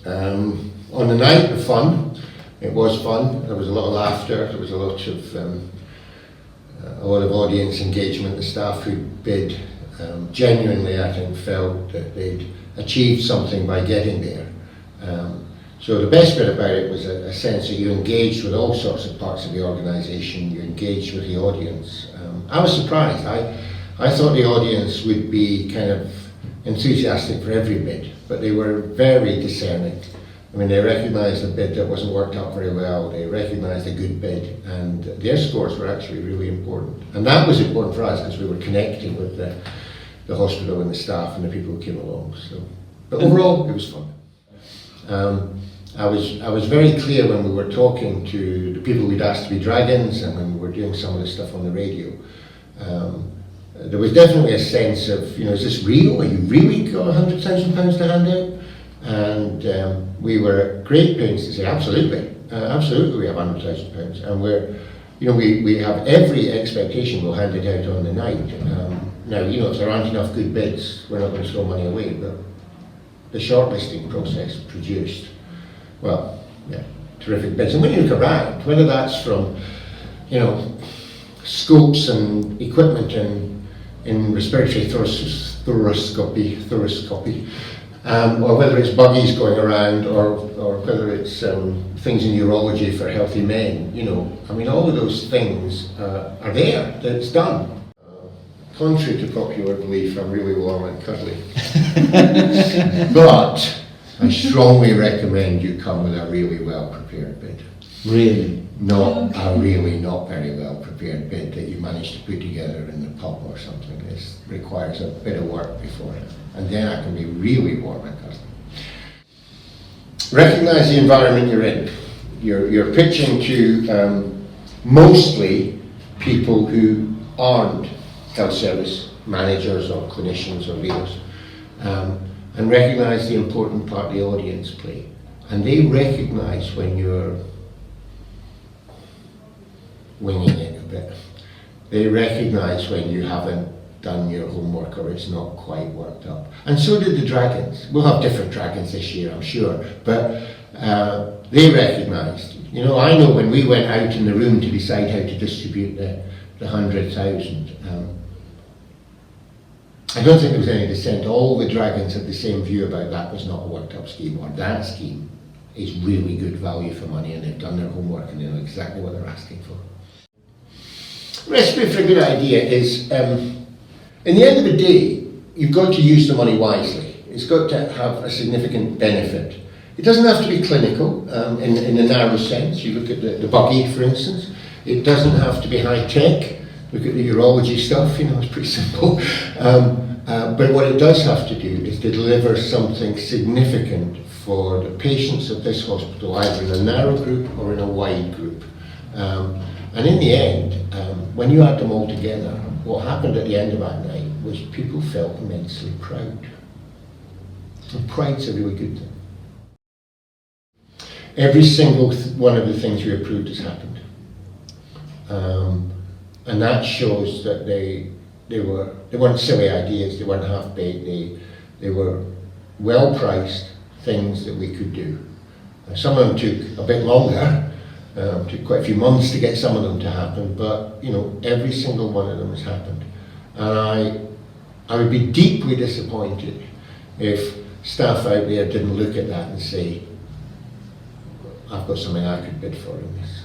On the night, the fun. It was fun. There was a lot of laughter. There was a lot of audience engagement. The staff who bid genuinely, I think, felt that they'd achieved something by getting there. So the best bit about it was a sense that you engaged with all sorts of parts of the organisation. You engaged with the audience. I was surprised. I thought the audience would be kind of enthusiastic for every bid, but they were very discerning. I mean, they recognised a bid that wasn't worked out very well, they recognised a good bid, and their scores were actually really important. And that was important for us because we were connecting with the hospital and the staff and the people who came along. So, but overall, it was fun. I was very clear when we were talking to the people we'd asked to be dragons and when we were doing some of the stuff on the radio. There was definitely a sense of, you know, is this real? Are you really got £100,000 to hand out? And we were at great pains to say, absolutely, absolutely we have £100,000. And we have every expectation we'll hand it out on the night. Now, you know, if there aren't enough good bids, we're not going to throw money away, but the shortlisting process produced, well, yeah, terrific bids. And when you look around, whether that's from, you know, scopes and equipment in respiratory thoracoscopy, or whether it's buggies going around, or whether it's things in urology for healthy men, you know, I mean, all of those things are there, it's done. Contrary to popular belief, I'm really warm and cuddly. But I strongly recommend you come with a really well-prepared bid. Really? Not a really not very well-prepared bid that you managed to put together in the pub or something. This requires a bit of work before it. And then I can be really warm and cuddly. Recognise the environment you're in. You're pitching to mostly people who aren't health service managers or clinicians or leaders, and recognise the important part the audience play. And they recognise when you're winging it a bit. They recognise when you haven't done your homework or it's not quite worked up. And so did the dragons. We'll have different dragons this year, I'm sure, but they recognised. You know, I know when we went out in the room to decide how to distribute the 100,000, I don't think there was any dissent. All the dragons had the same view about that was not a worked up scheme, or that scheme is really good value for money, and they've done their homework and they know exactly what they're asking for. Recipe for a good idea is, in the end of the day, you've got to use the money wisely. It's got to have a significant benefit. It doesn't have to be clinical in the narrow sense. You look at the buggy, for instance. It doesn't have to be high tech. Look at the urology stuff, you know, it's pretty simple. But what it does have to do is to deliver something significant for the patients of this hospital, either in a narrow group or in a wide group. And in the end, when you add them all together, what happened at the end of that night was people felt immensely proud. And pride's a really good thing. Every single one of the things we approved has happened. And that shows that they weren't silly ideas, they weren't half-baked, they were well-priced things that we could do. Some of them took a bit longer, took quite a few months to get some of them to happen, but you know, every single one of them has happened. And I would be deeply disappointed if staff out there didn't look at that and say, I've got something I could bid for in this.